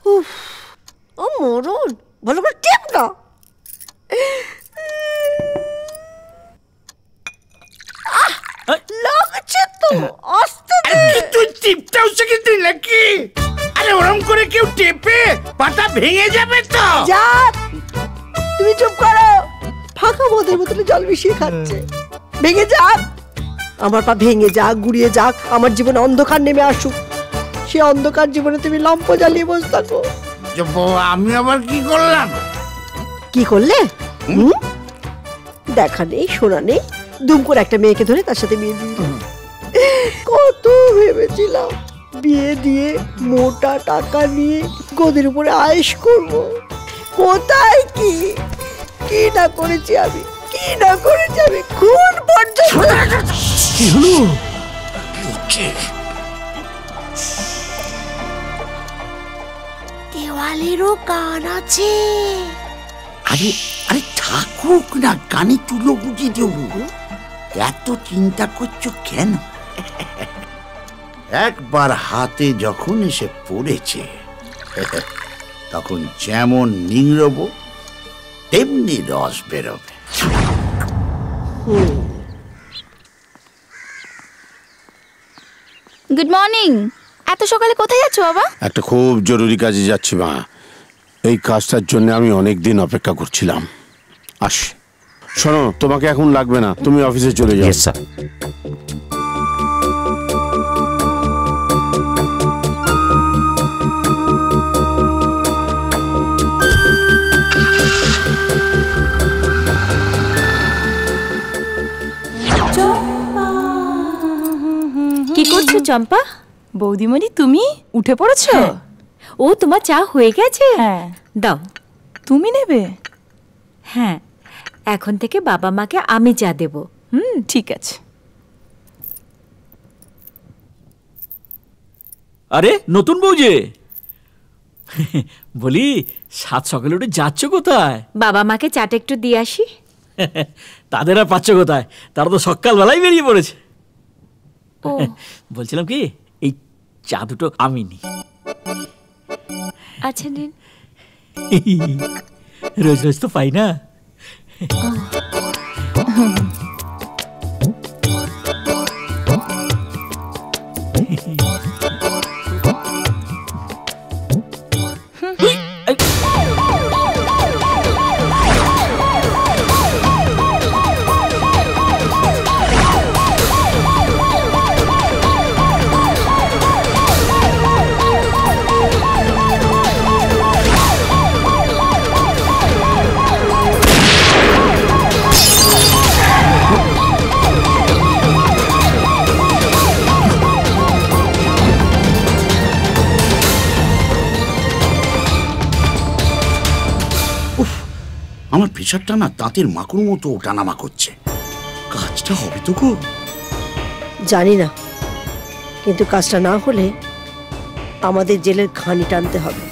উফ, ও মরণ, ভালো করে টেপ না। লাগছে তো, আস্তে তুই টিপটাও শিখেছিস নাকি? আরে ওরম করে কেউ টেপে পাটা ভেঙে যাবে তো। যা, তুমি চুপ করো। ফাঁকা মদের বোতলে জল মিশিয়ে খাচ্ছে। ভেঙে যাক, আমার পা ভেঙে যাক, গুড়িয়ে যাক, আমার জীবনে অন্ধকার নেমে আসুক। সে অন্ধকার জীবনে তুমি লম্প জ্বালিয়ে বসে থাকো। আমি আবার কি করলাম? কি করলে? দেখা নেই, শোনা নেই, দুম করে একটা মেয়েকে ধরে তার সাথে বিয়ে দিয়ে কত ভেবেছিলাম বিয়ে দিয়ে মোটা টাকা নিয়ে গদির উপরে আয়েশ করবো। কোথায় কি কি না করেছি আমি, কি না করেছি আমি, খুন পর্যন্ত। কি হলো? দেওয়ালেরও কান আছে। আরে আরে থাকুক না, কানে তুলো বুঝে দেবো। এত চিন্তা করছো কেন? একবার হাতে যখন এসে পড়েছে তখন যেমন নিংড়বো তেমনি রস বেরোবে। Good morning. এত সকালে কোথায় যাচ্ছ বাবা? একটা খুব জরুরি কাজে যাচ্ছি মা। এই কাজটার জন্য আমি অনেক দিন অপেক্ষা করছিলাম। আসি। শোনো, তোমাকে এখন লাগবে না, তুমি অফিসে চলে যাও। স্যার। কি করছো চম্পা? বৌদিমণি, তুমি উঠে পড়েছো? ও, তোমার চা হয়ে গেছে? হ্যাঁ। দাও। তুমি নেবে? হ্যাঁ, এখন থেকে বাবা মাকে আমি চা দেব। ঠিক আছে। আরে নতুন বউ যে, বলি সাত সকালে উঠে যাচ্ছ কোথায়? বাবা মাকে চাটা একটু দিয়ে আসি। তাদের আর পাচ্ছ কোথায়? তারা তো সকালবেলায় বেরিয়ে পড়েছে। ও, বলছিলাম কি, এই চা দুটো আমি নি। আচ্ছা নিন। রোজ রোজ তো পাই না। আমার প্রেশারটা না দাঁতের মাকুর মতো ওঠানামা করছে। কাজটা হবে তো গো? জানি না, কিন্তু কাজটা না হলে আমাদের জেলের ঘানি টানতে হবে।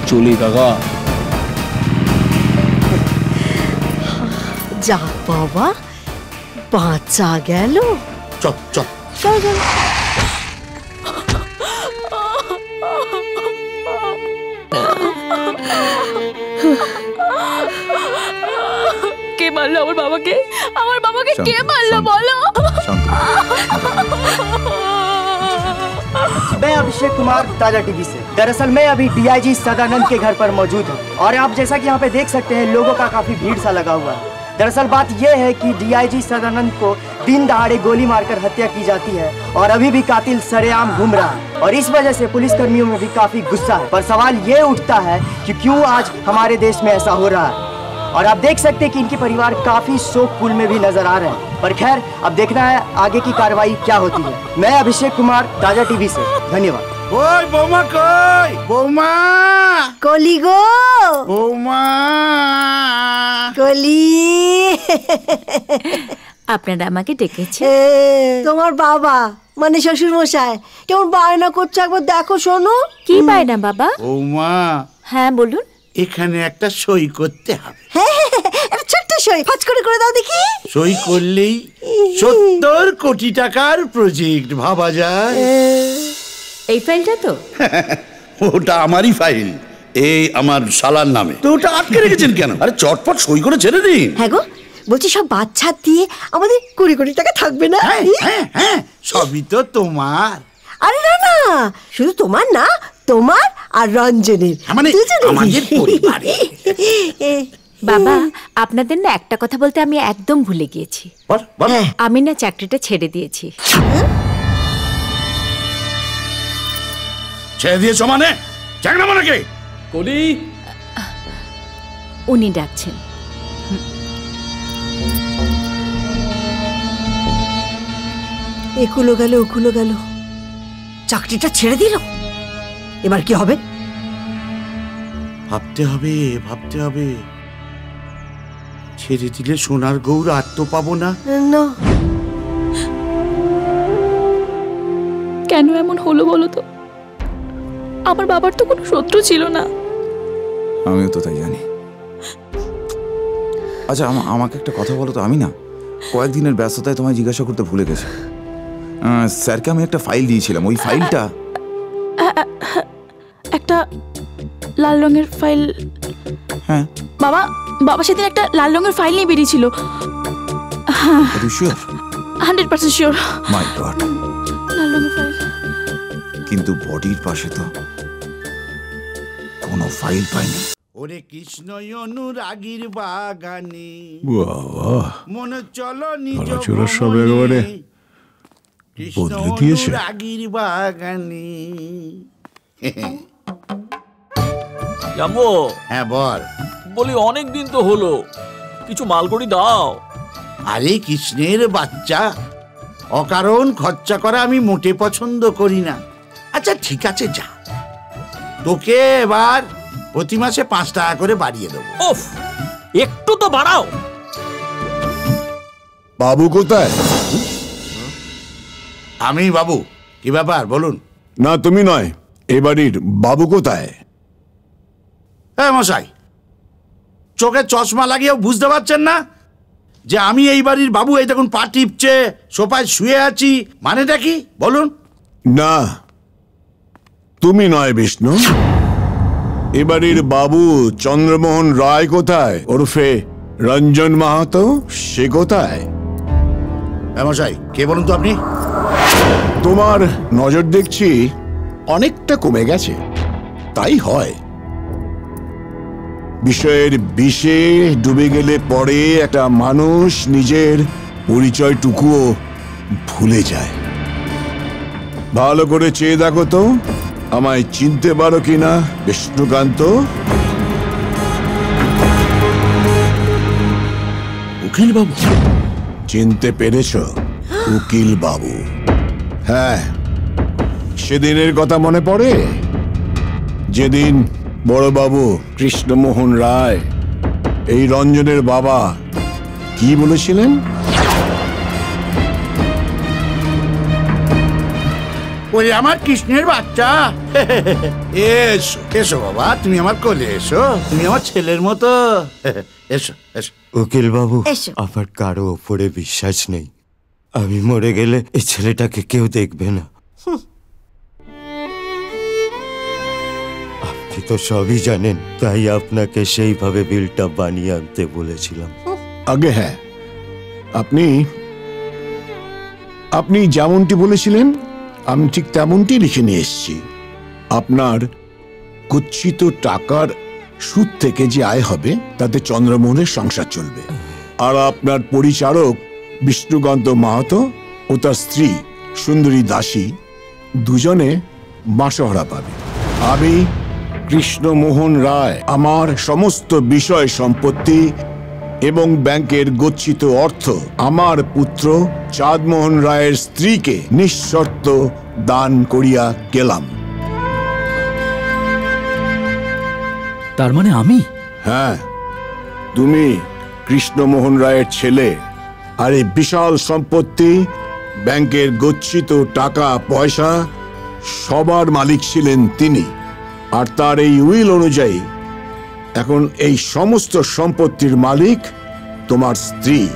চলি কাকা। যা বাবা, বাঁচা গেল। চল চল চল চল। কে মারলো আমার বাবাকে? আমার বাবাকে কে মারলো বলো? मैं अभिषेक कुमार, ताजा टीवी से। दरअसल मैं अभी डीआईजी सदानंद के घर पर मौजूद हूँ और आप जैसा कि यहाँ पे देख सकते हैं लोगों का काफी भीड़ सा लगा हुआ है। दरअसल बात यह है कि डीआईजी सदानंद को दिन दहाड़े गोली मारकर हत्या की जाती है और अभी भी कातिल सरेआम घूम रहा है और इस वजह से पुलिस कर्मियों में भी काफी गुस्सा है। पर सवाल ये उठता है कि क्यों आज हमारे देश में ऐसा हो रहा है और आप देख सकते हैं कि इनके परिवार काफी शोककुल में भी नजर आ रहे हैं। पर खैर, अब देखना है आगे की कार्रवाई क्या होती है। मैं अभिषेक कुमार, ताजा टीवी से। धन्यवाद। ওই বৌমা কই? বৌমা, কলি গো, বৌমা। কলি। আপনারা আমাকে ডেকেছে। তোমার বাবা মানে শ্বশুর মশাই কেমন বায়না করছে একবার দেখো শোনো। কি বায়না বাবা? বৌমা, হ্যাঁ বলুন। এখানে একটা সই করতে হবে। একটা ছোট্ট সই ফাজ করে দাও দেখি। সই করলেই 70 কোটি টাকার প্রজেক্ট ভাবা যায়। এই ফাইলটা তো? ওটা আমারই ফাইল, এই আমার শালার নামে। তো ওটা আটকে রেখেছেন কেন? আরে চটপট সই করে ছেড়ে দিন। হ্যাঁ গো, বলছি সব বাচ্চা দিয়ে আমাদের 20 কোটি টাকা থাকবে না? হ্যাঁ, সবই তো তোমার। আরে না, শুধু তোমার না, তোমার আর রঞ্জনের, মানে দুজনেরই। আমাদের পরিবারে। বাবা, আপনাদের না একটা কথা বলতে আমি একদম ভুলে গিয়েছি। আমি না চাকরিটা ছেড়ে দিয়েছি। ছেড়ে দিয়েছো মানে? চাকরি মানে কে? কলি, উনি ডাকছেন। একুলো গেল ওকুলো গেল, চাকরিটা ছেড়ে দিল, এবার কি হবে? ভাবতে হবে। ছেড়ে দিলে সোনার গৌর আর তো পাবো না। না, কেন এমন হলো বলো তো? আমার বাবার তো কোনো শত্রু ছিল না। আমিও তো তাই জানি। আচ্ছা, আমাকে একটা কথা বলো তো। আমি না কয়েকদিনের ব্যস্ততায় তোমায় জিজ্ঞাসা করতে ভুলে গেছি। স্যারকে আমি একটা ফাইল দিয়েছিলাম, ওই ফাইলটা একটা লাল রঙের ফাইল। হ্যাঁ বাবা সেদিন একটা লাল রঙের ফাইল নিয়ে বেরিয়েছিল। 100% শিওর। মাই গড, লাল রঙের ফাইল। কিন্তু বডির পাশে তো কোনো ফাইল পাইনি। ওরে কৃষ্ণ অনুরাগীর বাগানে মনে চলো নিজ সব একেবারে বদলে দিয়েছে। অনুরাগীর বাগানে। জাম্বো, হ্যাঁ বল। বলি অনেক দিন তো হলো, কিছু মালকড়ি দাও। আরে কৃষ্ণের বাচ্চা, অকারণ খরচা করা আমি মোটে পছন্দ করি না। আচ্ছা ঠিক আছে, যা, তোকে এবার প্রতি মাসে 5 টাকা করে বাড়িয়ে দেবো। ওফ, একটু তো বাড়াও। বাবু কোথায়? আমি বাবু। কি ব্যাপার বলুন? না তুমি নয়, এ বাড়ির বাবু কোথায়? হ্যাঁ মশাই, চোখে চশমা লাগিয়েও বুঝতে পারছেন না যে আমি এই বাড়ির বাবু? এই দেখুন পা টিপছে, সোফায় শুয়ে আছি, মানেটা কি বলুন? না তুমি নয় বিষ্ণু, এ বাড়ির বাবু চন্দ্রমোহন রায় কোথায়, ওরফে রঞ্জন মাহাতো, সে কোথায়? হ্যাঁ মশাই, কে বলুন তো আপনি? তোমার নজর দেখছি অনেকটা কমে গেছে, তাই হয়। বিষয়ের বিষে ডুবে গেলে পরে একটা মানুষ নিজের পরিচয়টুকুও ভুলে যায়। ভালো করে চেয়ে দেখো তো, আমায় চিনতে পারো কিনা বিষ্ণুকান্ত? উকিল বাবু? চিনতে পেরেছ? উকিল বাবু, হ্যাঁ। সেদিনের কথা মনে পড়ে, যেদিন বড়বাবু কৃষ্ণমোহন রায় এই রঞ্জনের বাবা কি বলেছিলেন? ওরে আমার কৃষ্ণের বাচ্চা, এসো এসো বাবা, তুমি আমার কোলে এসো, তুমি আমার ছেলের মতো। এসো এসো। উকিল বাবু, এসো। আমার কারো ওপরে বিশ্বাস নেই। আমি মরে গেলে এই ছেলেটাকে কেউ দেখবে না। আপনি তো সবই জানেন, তাই আপনাকে সেইভাবে বিলটা বানিয়ে আনতে বলেছিলাম। আগে হ্যাঁ, আপনি যেমনটি বলেছিলেন আমি ঠিক তেমনটি লিখে নিয়ে এসেছি। আপনার গচ্ছিত টাকার সুদ থেকে যে আয় হবে তাতে চন্দ্রমোহনের সংসার চলবে, আর আপনার পরিচারক বিষ্ণুকান্ত মাহাতো ও তার স্ত্রী সুন্দরী দাসী দুজনে মাসোহারা পাবে। আমি কৃষ্ণমোহন রায় আমার সমস্ত বিষয় সম্পত্তি এবং ব্যাংকের গচ্ছিত অর্থ আমার পুত্র চাঁদমোহন রায়ের স্ত্রীকে নিঃশর্ত দান করিয়া গেলাম। তার মানে আমি? হ্যাঁ, তুমি কৃষ্ণমোহন রায়ের ছেলে আর এই বিশাল সম্পত্তি, ব্যাংকের গচ্ছিত টাকা পয়সা সবার মালিক ছিলেন তিনি। আর তার এই উইল অনুযায়ী এখন এই সমস্ত সম্পত্তির মালিক তোমার স্ত্রী।